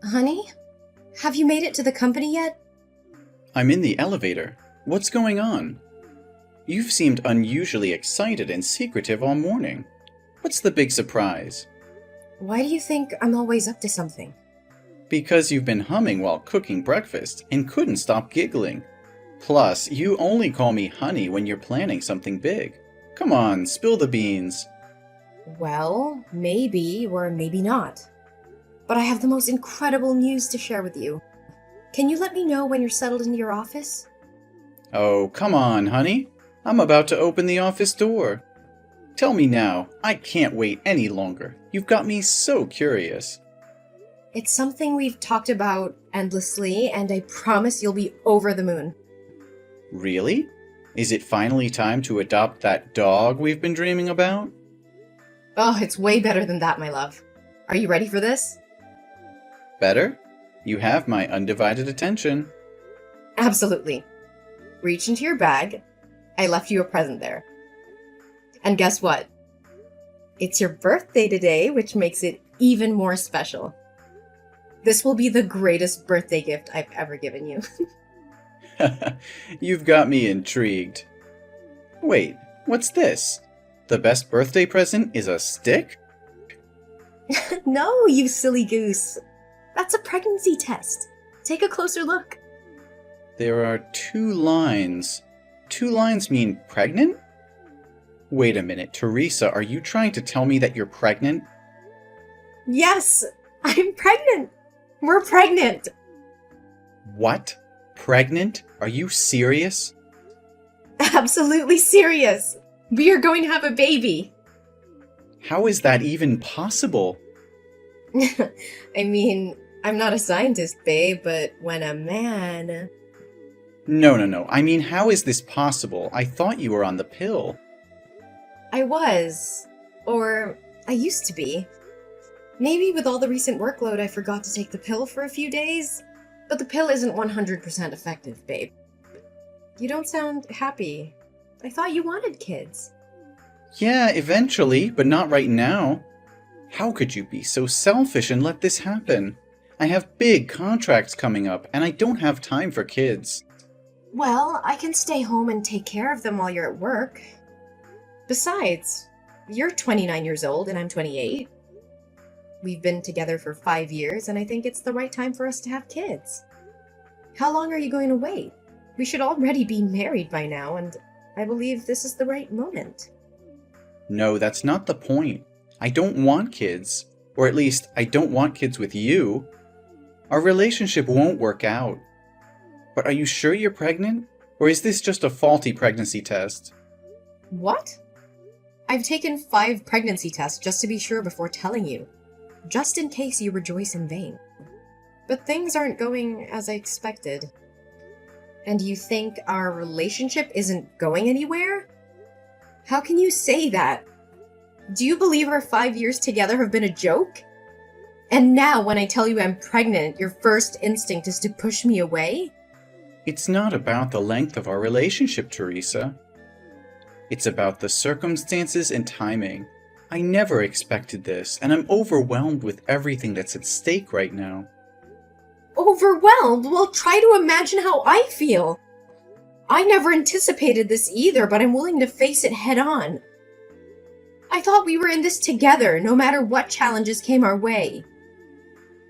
Honey, have you made it to the company yet? I'm in the elevator. What's going on? You've seemed unusually excited and secretive all morning. What's the big surprise? Why do you think I'm always up to something? Because you've been humming while cooking breakfast and couldn't stop giggling. Plus, you only call me honey when you're planning something big. Come on, spill the beans. Well, maybe or maybe not. But I have the most incredible news to share with you. Can you let me know when you're settled into your office? Oh, come on, honey. I'm about to open the office door. Tell me now. I can't wait any longer. You've got me so curious. It's something we've talked about endlessly, and I promise you'll be over the moon. Really? Is it finally time to adopt that dog we've been dreaming about? Oh, it's way better than that, my love. Are you ready for this? Better? You have my undivided attention. Absolutely. Reach into your bag. I left you a present there. And guess what? It's your birthday today, which makes it even more special. This will be the greatest birthday gift I've ever given you. You've got me intrigued. Wait, what's this? The best birthday present is a stick? No, you silly goose. That's a pregnancy test. Take a closer look. There are 2 lines. 2 lines mean pregnant? Wait a minute, Teresa, are you trying to tell me that you're pregnant? Yes, I'm pregnant. We're pregnant. What? Pregnant? Are you serious? Absolutely serious. We are going to have a baby. How is that even possible? I mean, I'm not a scientist, babe, but when a man... No. I mean, how is this possible? I thought you were on the pill. I was. Or I used to be. Maybe with all the recent workload I forgot to take the pill for a few days. But the pill isn't 100% effective, babe. You don't sound happy. I thought you wanted kids. Yeah, eventually, but not right now. How could you be so selfish and let this happen? I have big contracts coming up, and I don't have time for kids. Well, I can stay home and take care of them while you're at work. Besides, you're 29 years old and I'm 28. We've been together for 5 years, and I think it's the right time for us to have kids. How long are you going to wait? We should already be married by now, and I believe this is the right moment. No, that's not the point. I don't want kids. Or at least, I don't want kids with you. Our relationship won't work out. But are you sure you're pregnant? Or is this just a faulty pregnancy test? What? I've taken 5 pregnancy tests just to be sure before telling you. Just in case you rejoice in vain. But things aren't going as I expected. And you think our relationship isn't going anywhere? How can you say that? Do you believe our 5 years together have been a joke? And now when I tell you I'm pregnant, your first instinct is to push me away? It's not about the length of our relationship, Teresa. It's about the circumstances and timing. I never expected this, and I'm overwhelmed with everything that's at stake right now. Overwhelmed? Well, try to imagine how I feel. I never anticipated this either, but I'm willing to face it head on. I thought we were in this together, no matter what challenges came our way.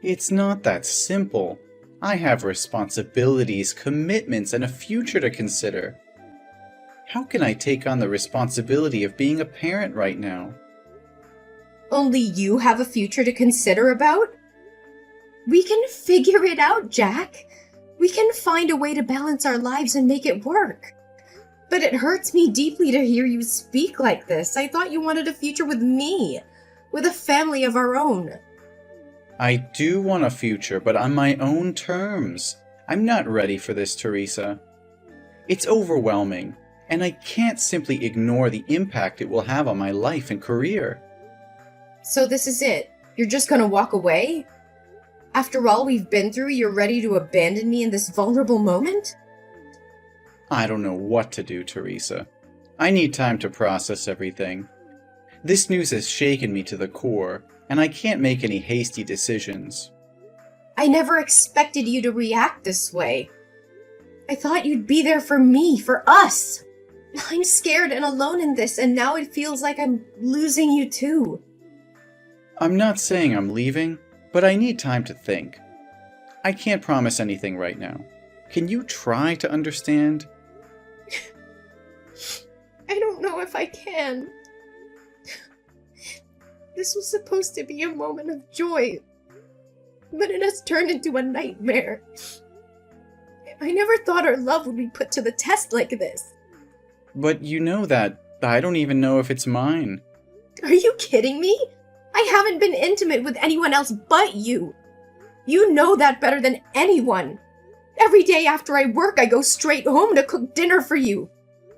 It's not that simple. I have responsibilities, commitments, and a future to consider. How can I take on the responsibility of being a parent right now? Only you have a future to consider about? We can figure it out, Jack. We can find a way to balance our lives and make it work. But it hurts me deeply to hear you speak like this. I thought you wanted a future with me, with a family of our own. I do want a future, but on my own terms. I'm not ready for this, Teresa. It's overwhelming, and I can't simply ignore the impact it will have on my life and career. So this is it? You're just gonna walk away? After all we've been through, you're ready to abandon me in this vulnerable moment? I don't know what to do, Teresa. I need time to process everything. This news has shaken me to the core, and I can't make any hasty decisions. I never expected you to react this way. I thought you'd be there for me, for us. I'm scared and alone in this, and now it feels like I'm losing you too. I'm not saying I'm leaving, but I need time to think. I can't promise anything right now. Can you try to understand? I don't know if I can. This was supposed to be a moment of joy, but it has turned into a nightmare. I never thought our love would be put to the test like this. But you know that I don't even know if it's mine. Are you kidding me? I haven't been intimate with anyone else but you. You know that better than anyone. Every day after I work, I go straight home to cook dinner for you.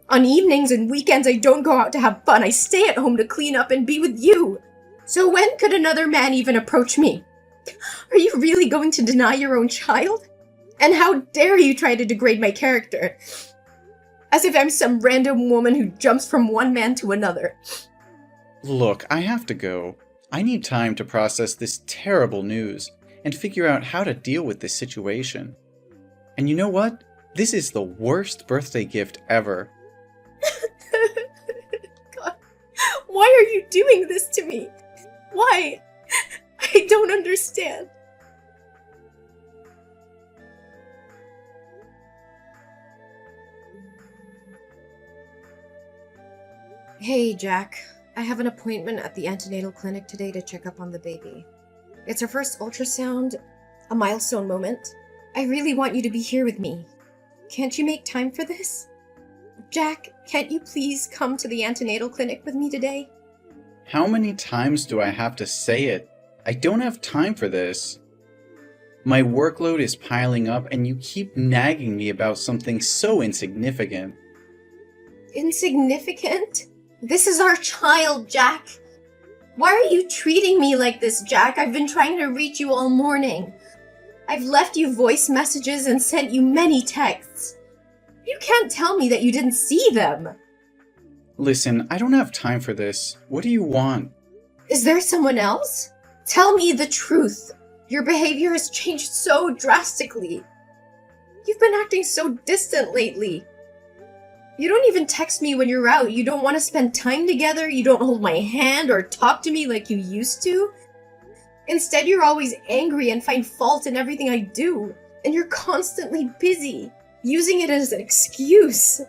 On evenings and weekends, I don't go out to have fun. I stay at home to clean up and be with you. So when could another man even approach me? Are you really going to deny your own child? And how dare you try to degrade my character? As if I'm some random woman who jumps from one man to another. Look, I have to go. I need time to process this terrible news and figure out how to deal with this situation. And you know what? This is the worst birthday gift ever. God, why are you doing this to me? Why? I don't understand. Hey, Jack. I have an appointment at the antenatal clinic today to check up on the baby. It's her first ultrasound, a milestone moment. I really want you to be here with me. Can't you make time for this? Jack, can't you please come to the antenatal clinic with me today? How many times do I have to say it? I don't have time for this. My workload is piling up and you keep nagging me about something so insignificant. Insignificant? This is our child, Jack. Why are you treating me like this, Jack? I've been trying to reach you all morning. I've left you voice messages and sent you many texts. You can't tell me that you didn't see them. Listen, I don't have time for this. What do you want? Is there someone else? Tell me the truth. Your behavior has changed so drastically. You've been acting so distant lately. You don't even text me when you're out. You don't want to spend time together. You don't hold my hand or talk to me like you used to. Instead, you're always angry and find fault in everything I do. And you're constantly busy, using it as an excuse.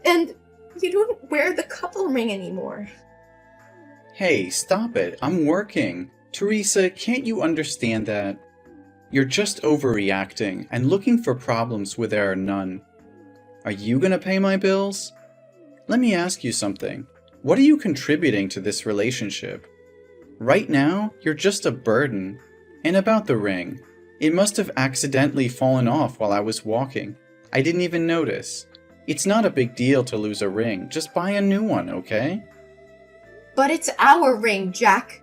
And you don't wear the couple ring anymore. Hey, stop it. I'm working. Teresa, can't you understand that? You're just overreacting and looking for problems where there are none. Are you gonna pay my bills? Let me ask you something. What are you contributing to this relationship? Right now, you're just a burden. And about the ring, it must have accidentally fallen off while I was walking. I didn't even notice. It's not a big deal to lose a ring. Just buy a new one, okay? But it's our ring, Jack.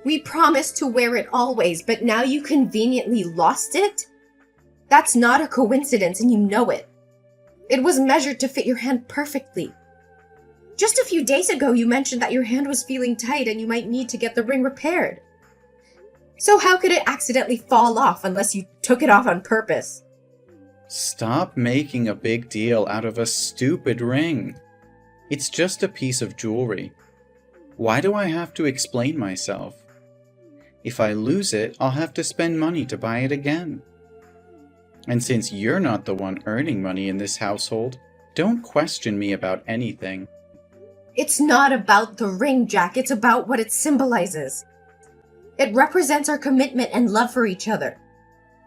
We promised to wear it always, but now you conveniently lost it? That's not a coincidence, and you know it. It was measured to fit your hand perfectly. Just a few days ago, you mentioned that your hand was feeling tight and you might need to get the ring repaired. So how could it accidentally fall off unless you took it off on purpose? Stop making a big deal out of a stupid ring. It's just a piece of jewelry. Why do I have to explain myself? If I lose it, I'll have to spend money to buy it again. And since you're not the one earning money in this household, don't question me about anything. It's not about the ring, Jack. It's about what it symbolizes. It represents our commitment and love for each other.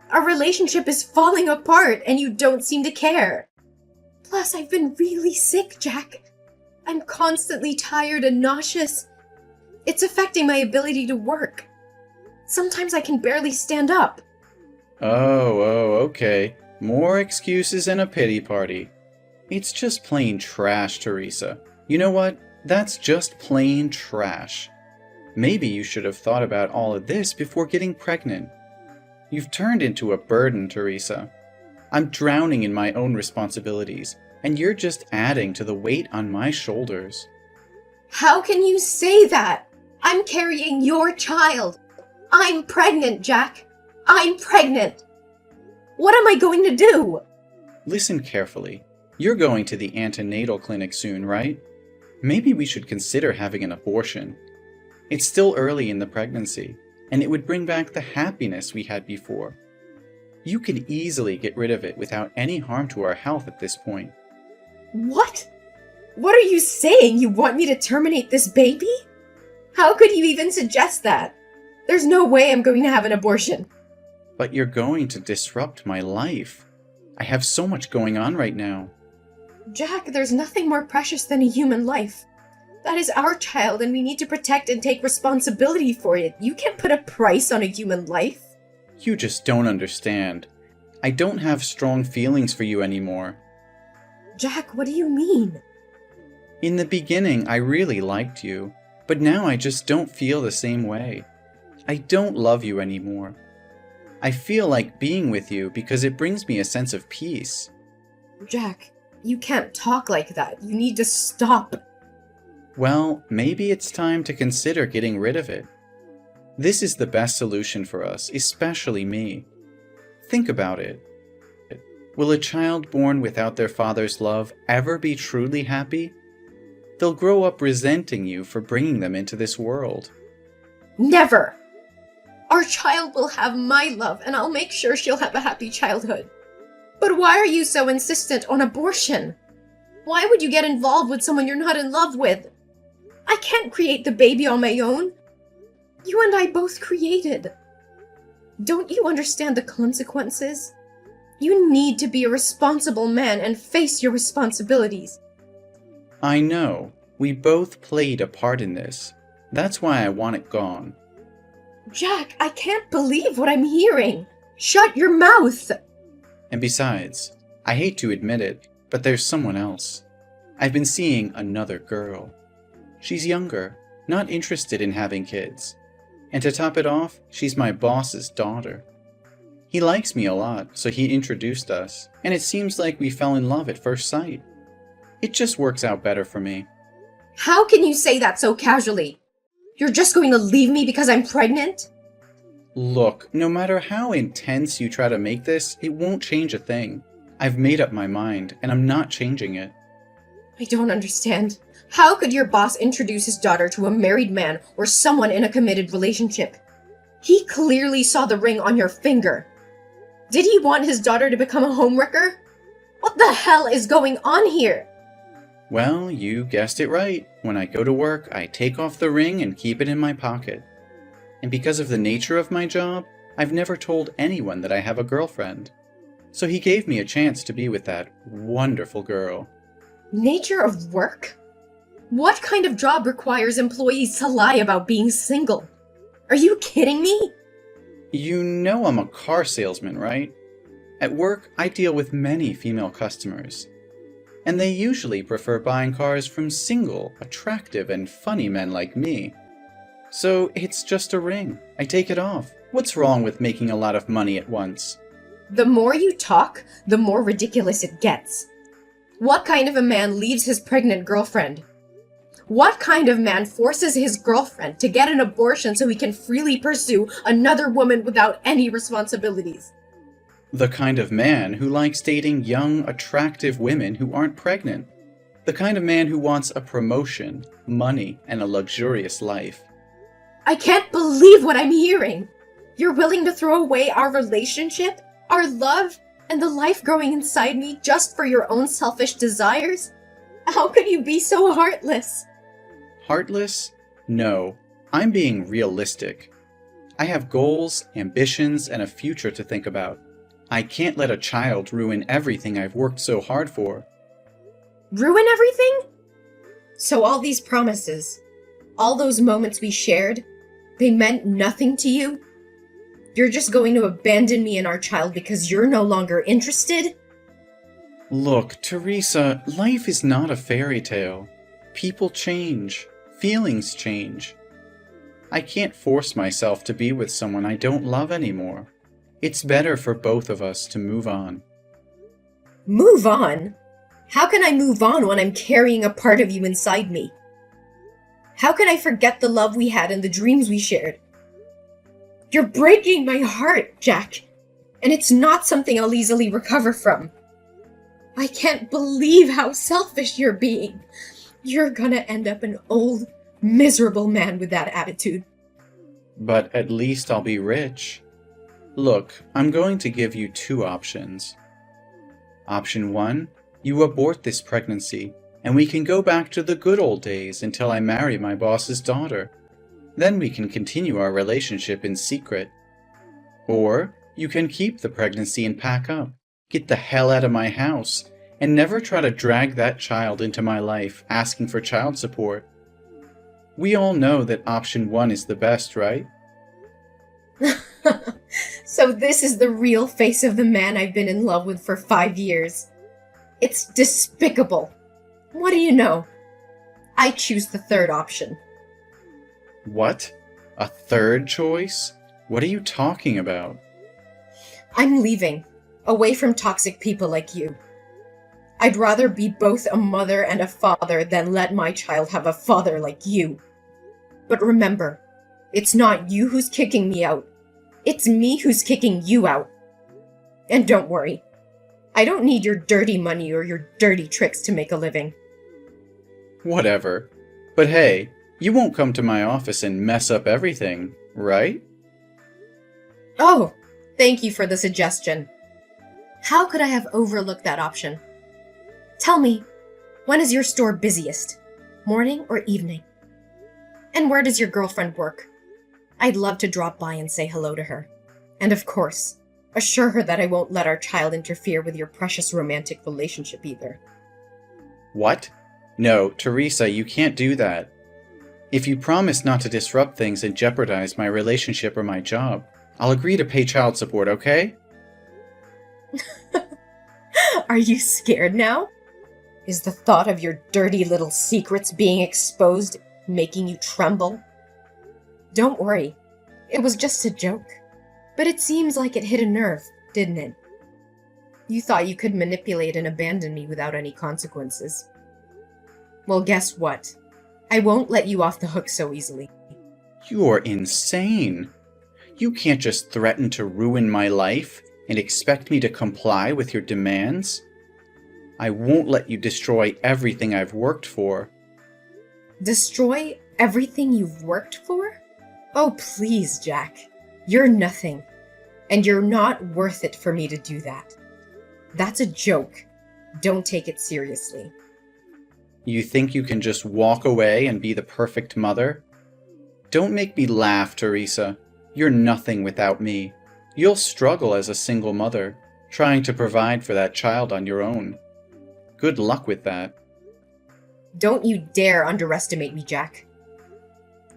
Our relationship is falling apart and you don't seem to care. Plus, I've been really sick, Jack. I'm constantly tired and nauseous. It's affecting my ability to work. Sometimes I can barely stand up. Oh, okay. More excuses and a pity party. It's just plain trash, Teresa. You know what? That's just plain trash. Maybe you should have thought about all of this before getting pregnant. You've turned into a burden, Teresa. I'm drowning in my own responsibilities, and you're just adding to the weight on my shoulders. How can you say that? I'm carrying your child. I'm pregnant, Jack. I'm pregnant! What am I going to do? Listen carefully. You're going to the antenatal clinic soon, right? Maybe we should consider having an abortion. It's still early in the pregnancy, and it would bring back the happiness we had before. You could easily get rid of it without any harm to our health at this point. What? What are you saying? You want me to terminate this baby? How could you even suggest that? There's no way I'm going to have an abortion. But you're going to disrupt my life. I have so much going on right now. Jack, there's nothing more precious than a human life. That is our child, and we need to protect and take responsibility for it. You can't put a price on a human life. You just don't understand. I don't have strong feelings for you anymore. Jack, what do you mean? In the beginning, I really liked you, but now I just don't feel the same way. I don't love you anymore. I feel like being with you because it brings me a sense of peace. Jack, you can't talk like that. You need to stop. Well, maybe it's time to consider getting rid of it. This is the best solution for us, especially me. Think about it. Will a child born without their father's love ever be truly happy? They'll grow up resenting you for bringing them into this world. Never! Our child will have my love, and I'll make sure she'll have a happy childhood. But why are you so insistent on abortion? Why would you get involved with someone you're not in love with? I can't create the baby on my own. You and I both created. Don't you understand the consequences? You need to be a responsible man and face your responsibilities. I know. We both played a part in this. That's why I want it gone. Jack, I can't believe what I'm hearing. Shut your mouth! And besides, I hate to admit it, but there's someone else. I've been seeing another girl. She's younger, not interested in having kids. And to top it off, she's my boss's daughter. He likes me a lot, so he introduced us, and it seems like we fell in love at first sight. It just works out better for me. How can you say that so casually? You're just going to leave me because I'm pregnant? Look, no matter how intense you try to make this, it won't change a thing. I've made up my mind, and I'm not changing it. I don't understand. How could your boss introduce his daughter to a married man or someone in a committed relationship? He clearly saw the ring on your finger. Did he want his daughter to become a homewrecker? What the hell is going on here? Well, you guessed it right. When I go to work, I take off the ring and keep it in my pocket. And because of the nature of my job, I've never told anyone that I have a girlfriend. So he gave me a chance to be with that wonderful girl. Nature of work? What kind of job requires employees to lie about being single? Are you kidding me? You know I'm a car salesman, right? At work, I deal with many female customers. And they usually prefer buying cars from single, attractive, and funny men like me. So it's just a ring. I take it off. What's wrong with making a lot of money at once? The more you talk, the more ridiculous it gets. What kind of a man leaves his pregnant girlfriend? What kind of man forces his girlfriend to get an abortion so he can freely pursue another woman without any responsibilities? The kind of man who likes dating young, attractive women who aren't pregnant. The kind of man who wants a promotion, money, and a luxurious life. I can't believe what I'm hearing! You're willing to throw away our relationship, our love, and the life growing inside me just for your own selfish desires? How could you be so heartless? Heartless? No, I'm being realistic. I have goals, ambitions, and a future to think about. I can't let a child ruin everything I've worked so hard for. Ruin everything? So all these promises, all those moments we shared, they meant nothing to you? You're just going to abandon me and our child because you're no longer interested? Look, Teresa, life is not a fairy tale. People change. Feelings change. I can't force myself to be with someone I don't love anymore. It's better for both of us to move on. Move on? How can I move on when I'm carrying a part of you inside me? How can I forget the love we had and the dreams we shared? You're breaking my heart, Jack. And it's not something I'll easily recover from. I can't believe how selfish you're being. You're gonna end up an old, miserable man with that attitude. But at least I'll be rich. Look, I'm going to give you two options. Option 1, you abort this pregnancy, and we can go back to the good old days until I marry my boss's daughter. Then we can continue our relationship in secret. Or you can keep the pregnancy and pack up, get the hell out of my house, and never try to drag that child into my life asking for child support. We all know that option 1 is the best, right? So this is the real face of the man I've been in love with for 5 years. It's despicable. What do you know? I choose the third option. What? A third choice? What are you talking about? I'm leaving, away from toxic people like you. I'd rather be both a mother and a father than let my child have a father like you. But remember, it's not you who's kicking me out. It's me who's kicking you out. And don't worry, I don't need your dirty money or your dirty tricks to make a living. Whatever. But hey, you won't come to my office and mess up everything, right? Oh, thank you for the suggestion. How could I have overlooked that option? Tell me, when is your store busiest? Morning or evening? And where does your girlfriend work? I'd love to drop by and say hello to her. And of course, assure her that I won't let our child interfere with your precious romantic relationship either. What? No, Teresa, you can't do that. If you promise not to disrupt things and jeopardize my relationship or my job, I'll agree to pay child support, okay? Are you scared now? Is the thought of your dirty little secrets being exposed making you tremble? Don't worry, it was just a joke. But it seems like it hit a nerve, didn't it? You thought you could manipulate and abandon me without any consequences. Well, guess what? I won't let you off the hook so easily. You're insane. You can't just threaten to ruin my life and expect me to comply with your demands. I won't let you destroy everything I've worked for. Destroy everything you've worked for? Oh, please, Jack. You're nothing. And you're not worth it for me to do that. That's a joke. Don't take it seriously. You think you can just walk away and be the perfect mother? Don't make me laugh, Teresa. You're nothing without me. You'll struggle as a single mother, trying to provide for that child on your own. Good luck with that. Don't you dare underestimate me, Jack.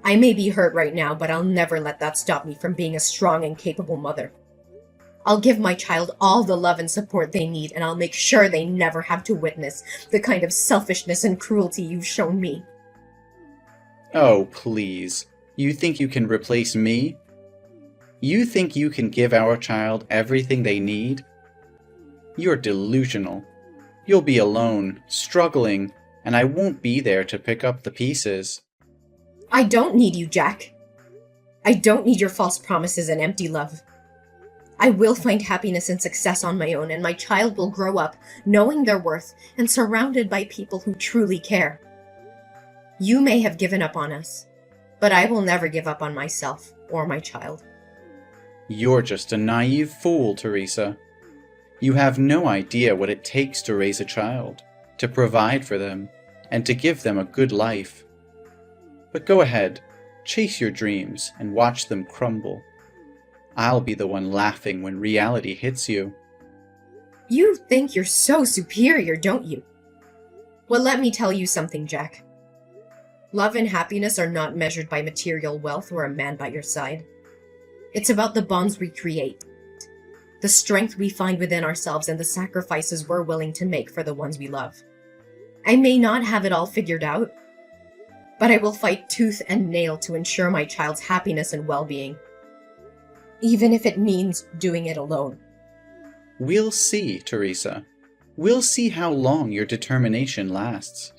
I may be hurt right now, but I'll never let that stop me from being a strong and capable mother. I'll give my child all the love and support they need, and I'll make sure they never have to witness the kind of selfishness and cruelty you've shown me. Oh, please. You think you can replace me? You think you can give our child everything they need? You're delusional. You'll be alone, struggling, and I won't be there to pick up the pieces. I don't need you, Jack. I don't need your false promises and empty love. I will find happiness and success on my own, and my child will grow up knowing their worth and surrounded by people who truly care. You may have given up on us, but I will never give up on myself or my child. You're just a naive fool, Teresa. You have no idea what it takes to raise a child, to provide for them, and to give them a good life. But go ahead, chase your dreams and watch them crumble. I'll be the one laughing when reality hits you. You think you're so superior, don't you? Well, let me tell you something, Jack. Love and happiness are not measured by material wealth or a man by your side. It's about the bonds we create, the strength we find within ourselves, and the sacrifices we're willing to make for the ones we love. I may not have it all figured out, but I will fight tooth and nail to ensure my child's happiness and well-being, even if it means doing it alone. We'll see, Teresa. We'll see how long your determination lasts.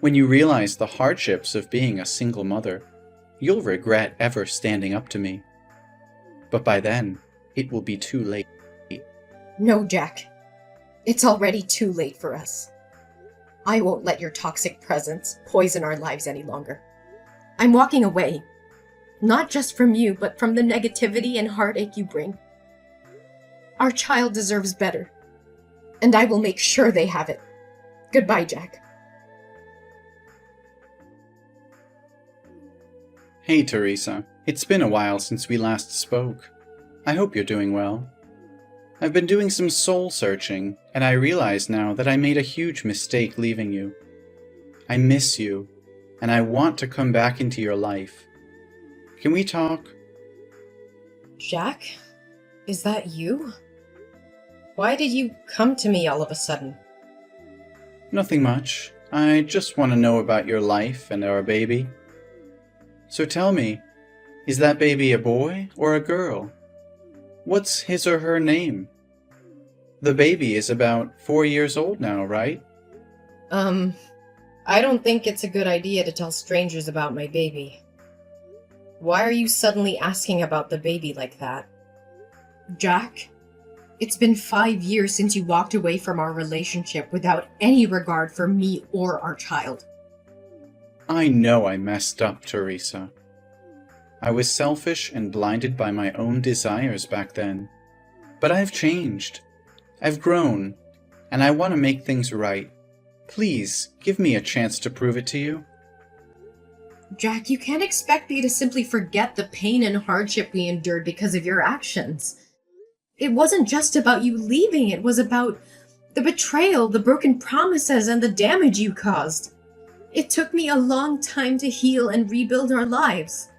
When you realize the hardships of being a single mother, you'll regret ever standing up to me. But by then, it will be too late. No, Jack. It's already too late for us. I won't let your toxic presence poison our lives any longer. I'm walking away. Not just from you, but from the negativity and heartache you bring. Our child deserves better. And I will make sure they have it. Goodbye, Jack. Hey, Teresa. It's been a while since we last spoke. I hope you're doing well. I've been doing some soul searching, and I realize now that I made a huge mistake leaving you. I miss you, and I want to come back into your life. Can we talk? Jack? Is that you? Why did you come to me all of a sudden? Nothing much. I just want to know about your life and our baby. So tell me, is that baby a boy or a girl? What's his or her name? The baby is about 4 years old now, right? I don't think it's a good idea to tell strangers about my baby. Why are you suddenly asking about the baby like that? Jack, it's been 5 years since you walked away from our relationship without any regard for me or our child. I know I messed up, Teresa. I was selfish and blinded by my own desires back then. But I've changed. I've grown, and I want to make things right. Please, give me a chance to prove it to you. Jack, you can't expect me to simply forget the pain and hardship we endured because of your actions. It wasn't just about you leaving, it was about the betrayal, the broken promises, and the damage you caused. It took me a long time to heal and rebuild our lives.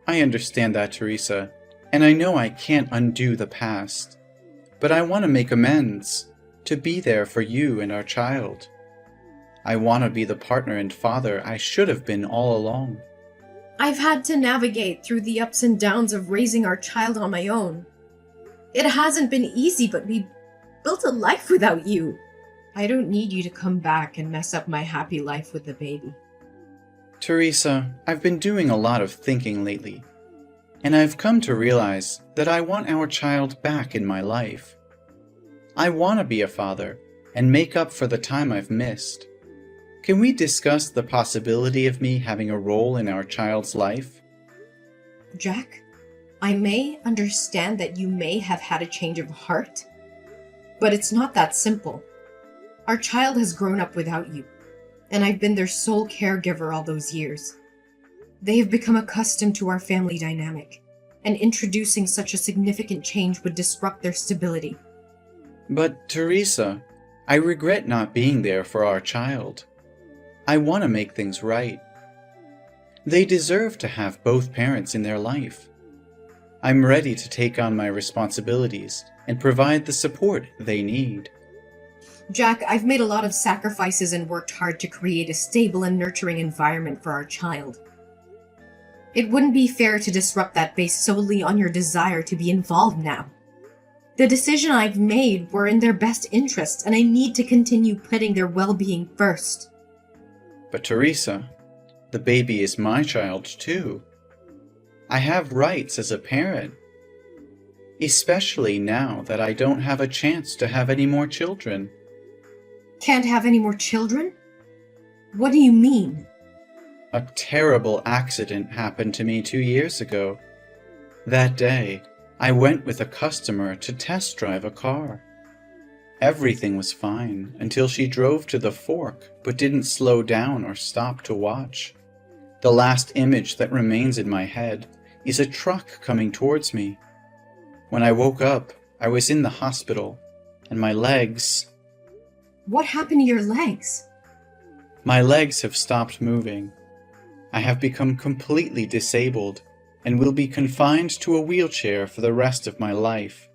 I understand that, Teresa, and I know I can't undo the past. But I want to make amends, to be there for you and our child. I want to be the partner and father I should have been all along. I've had to navigate through the ups and downs of raising our child on my own. It hasn't been easy, but we built a life without you. I don't need you to come back and mess up my happy life with the baby. Teresa, I've been doing a lot of thinking lately, and I've come to realize that I want our child back in my life. I want to be a father and make up for the time I've missed. Can we discuss the possibility of me having a role in our child's life? Jack, I may understand that you may have had a change of heart, but it's not that simple. Our child has grown up without you, and I've been their sole caregiver all those years. They have become accustomed to our family dynamic, and introducing such a significant change would disrupt their stability. But, Teresa, I regret not being there for our child. I want to make things right. They deserve to have both parents in their life. I'm ready to take on my responsibilities and provide the support they need. Jack, I've made a lot of sacrifices and worked hard to create a stable and nurturing environment for our child. It wouldn't be fair to disrupt that based solely on your desire to be involved now. The decision I've made were in their best interest, and I need to continue putting their well-being first. But Teresa, the baby is my child too. I have rights as a parent, especially now that I don't have a chance to have any more children. Can't have any more children? What do you mean? A terrible accident happened to me 2 years ago. That day, I went with a customer to test drive a car. Everything was fine until she drove to the fork but didn't slow down or stop to watch. The last image that remains in my head is a truck coming towards me. When I woke up, I was in the hospital, and my legs... What happened to your legs? My legs have stopped moving. I have become completely disabled and will be confined to a wheelchair for the rest of my life.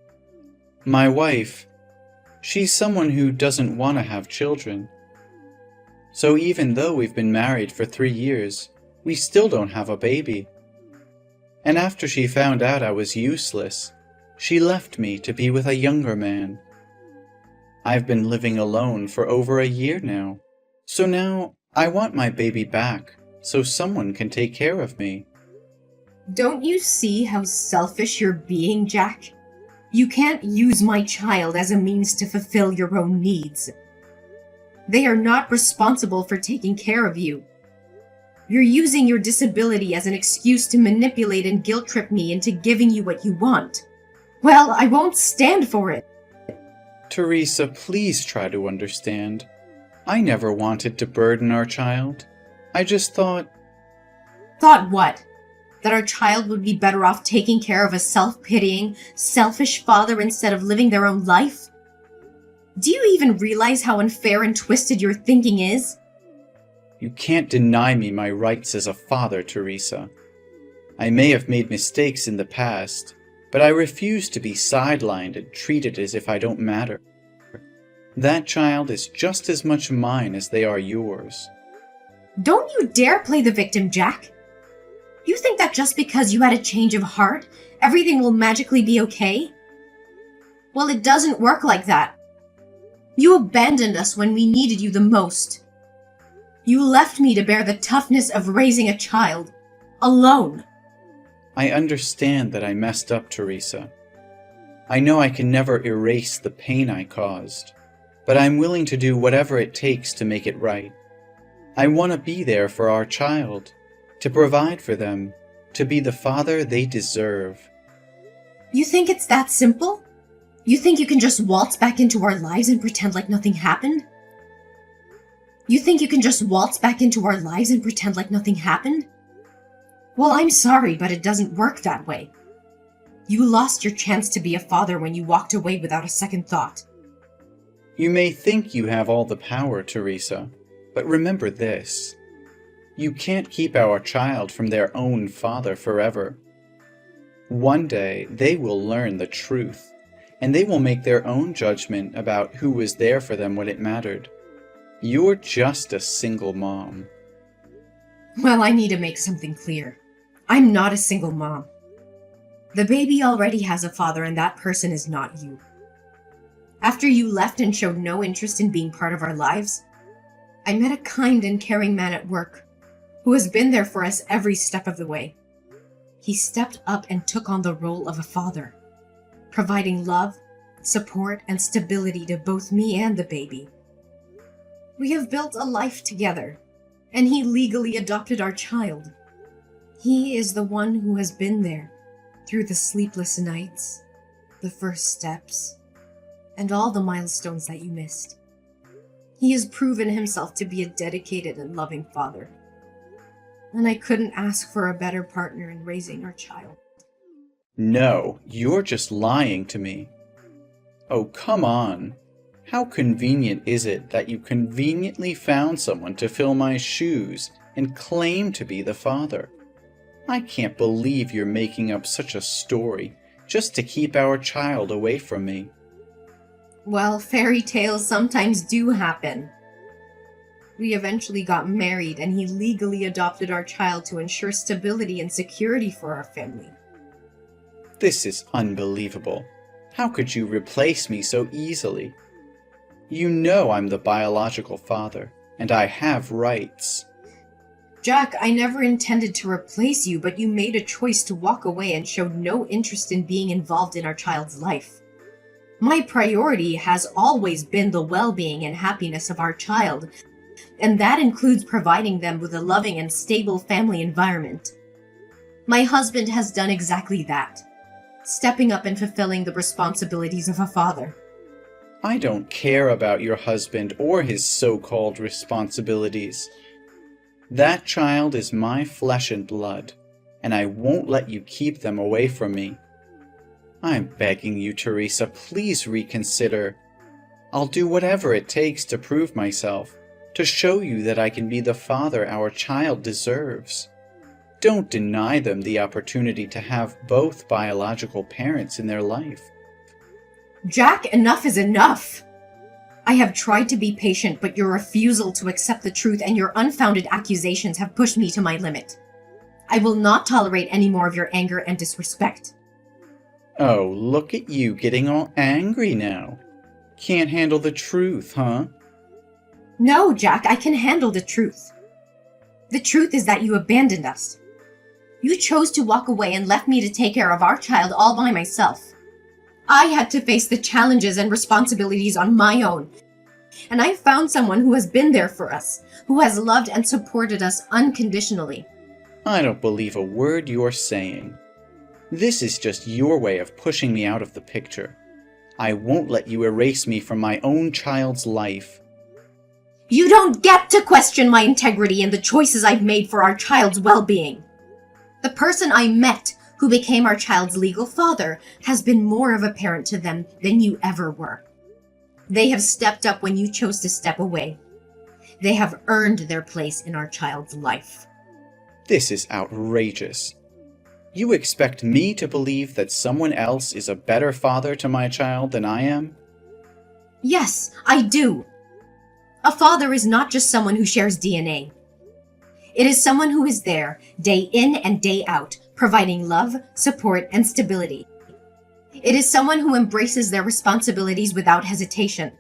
My wife, she's someone who doesn't want to have children. So even though we've been married for 3 years, we still don't have a baby. And after she found out I was useless, she left me to be with a younger man. I've been living alone for over a year now, so now I want my baby back so someone can take care of me. Don't you see how selfish you're being, Jack? You can't use my child as a means to fulfill your own needs. They are not responsible for taking care of you. You're using your disability as an excuse to manipulate and guilt-trip me into giving you what you want. Well, I won't stand for it. Teresa, please try to understand. I never wanted to burden our child. I just thought... Thought what? That our child would be better off taking care of a self-pitying, selfish father instead of living their own life? Do you even realize how unfair and twisted your thinking is? You can't deny me my rights as a father, Teresa. I may have made mistakes in the past, but I refuse to be sidelined and treated as if I don't matter. That child is just as much mine as they are yours. Don't you dare play the victim, Jack. You think that just because you had a change of heart, everything will magically be okay? Well, it doesn't work like that. You abandoned us when we needed you the most. You left me to bear the toughness of raising a child, alone. I understand that I messed up, Teresa. I know I can never erase the pain I caused, but I'm willing to do whatever it takes to make it right. I want to be there for our child, to provide for them, to be the father they deserve. You think it's that simple? You think you can just waltz back into our lives and pretend like nothing happened? You think you can just waltz back into our lives and pretend like nothing happened? Well, I'm sorry, but it doesn't work that way. You lost your chance to be a father when you walked away without a second thought. You may think you have all the power, Teresa, but remember this. You can't keep our child from their own father forever. One day, they will learn the truth, and they will make their own judgment about who was there for them when it mattered. You're just a single mom. Well, I need to make something clear. I'm not a single mom. The baby already has a father, and that person is not you. After you left and showed no interest in being part of our lives, I met a kind and caring man at work who has been there for us every step of the way. He stepped up and took on the role of a father, providing love, support, and stability to both me and the baby. We have built a life together, and he legally adopted our child. He is the one who has been there through the sleepless nights, the first steps, and all the milestones that you missed. He has proven himself to be a dedicated and loving father, and I couldn't ask for a better partner in raising our child. No, you're just lying to me. Oh, come on. How convenient is it that you conveniently found someone to fill my shoes and claim to be the father? I can't believe you're making up such a story just to keep our child away from me. Well, fairy tales sometimes do happen. We eventually got married, and he legally adopted our child to ensure stability and security for our family. This is unbelievable. How could you replace me so easily? You know I'm the biological father, and I have rights. Jack, I never intended to replace you, but you made a choice to walk away and showed no interest in being involved in our child's life. My priority has always been the well-being and happiness of our child, and that includes providing them with a loving and stable family environment. My husband has done exactly that, stepping up and fulfilling the responsibilities of a father. I don't care about your husband or his so-called responsibilities. That child is my flesh and blood, and I won't let you keep them away from me. I'm begging you, Teresa, please reconsider. I'll do whatever it takes to prove myself, to show you that I can be the father our child deserves. Don't deny them the opportunity to have both biological parents in their life. Jack, enough is enough! I have tried to be patient, but your refusal to accept the truth and your unfounded accusations have pushed me to my limit. I will not tolerate any more of your anger and disrespect. Oh, look at you getting all angry now. Can't handle the truth, huh? No, Jack, I can handle the truth. The truth is that you abandoned us. You chose to walk away and left me to take care of our child all by myself. I had to face the challenges and responsibilities on my own. And I found someone who has been there for us, who has loved and supported us unconditionally. I don't believe a word you're saying. This is just your way of pushing me out of the picture. I won't let you erase me from my own child's life. You don't get to question my integrity and the choices I've made for our child's well-being. The person I met, who became our child's legal father, has been more of a parent to them than you ever were. They have stepped up when you chose to step away. They have earned their place in our child's life. This is outrageous. You expect me to believe that someone else is a better father to my child than I am? Yes, I do. A father is not just someone who shares DNA. It is someone who is there, day in and day out, providing love, support, and stability. It is someone who embraces their responsibilities without hesitation.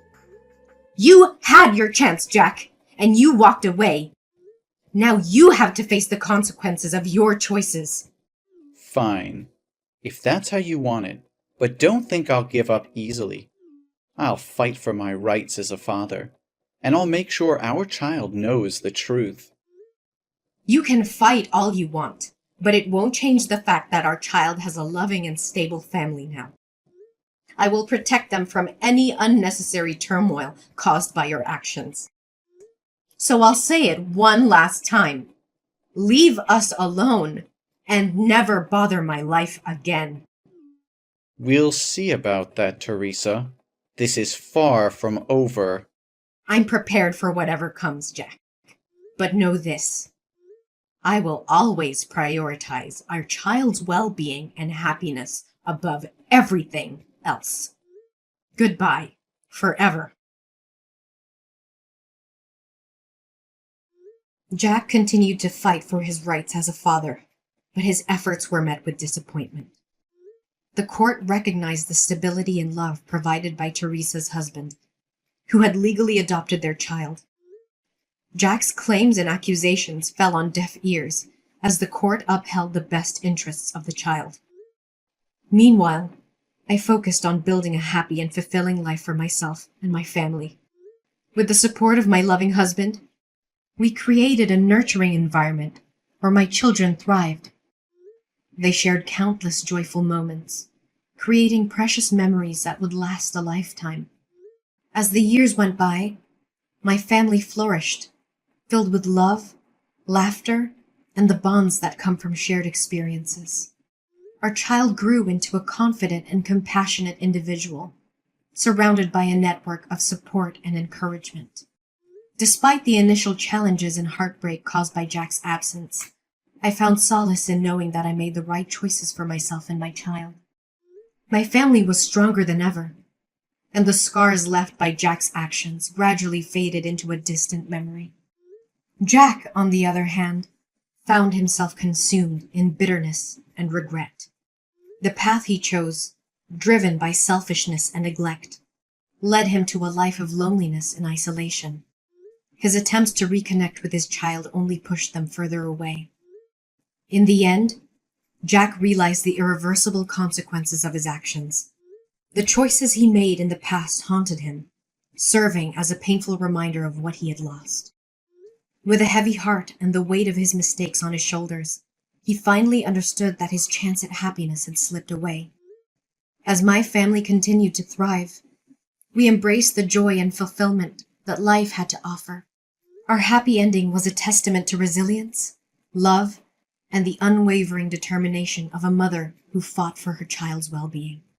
You had your chance, Jack, and you walked away. Now you have to face the consequences of your choices. Fine, if that's how you want it, but don't think I'll give up easily. I'll fight for my rights as a father, and I'll make sure our child knows the truth. You can fight all you want, but it won't change the fact that our child has a loving and stable family now. I will protect them from any unnecessary turmoil caused by your actions. So I'll say it one last time. Leave us alone and never bother my life again. We'll see about that, Teresa. This is far from over. I'm prepared for whatever comes, Jack. But know this. I will always prioritize our child's well-being and happiness above everything else. Goodbye, forever. Jack continued to fight for his rights as a father, but his efforts were met with disappointment. The court recognized the stability and love provided by Teresa's husband, who had legally adopted their child. Jack's claims and accusations fell on deaf ears as the court upheld the best interests of the child. Meanwhile, I focused on building a happy and fulfilling life for myself and my family. With the support of my loving husband, we created a nurturing environment where my children thrived. They shared countless joyful moments, creating precious memories that would last a lifetime. As the years went by, my family flourished, filled with love, laughter, and the bonds that come from shared experiences. Our child grew into a confident and compassionate individual, surrounded by a network of support and encouragement. Despite the initial challenges and heartbreak caused by Jack's absence, I found solace in knowing that I made the right choices for myself and my child. My family was stronger than ever, and the scars left by Jack's actions gradually faded into a distant memory. Jack, on the other hand, found himself consumed in bitterness and regret. The path he chose, driven by selfishness and neglect, led him to a life of loneliness and isolation. His attempts to reconnect with his child only pushed them further away. In the end, Jack realized the irreversible consequences of his actions. The choices he made in the past haunted him, serving as a painful reminder of what he had lost. With a heavy heart and the weight of his mistakes on his shoulders, he finally understood that his chance at happiness had slipped away. As my family continued to thrive, we embraced the joy and fulfillment that life had to offer. Our happy ending was a testament to resilience, love, and the unwavering determination of a mother who fought for her child's well-being.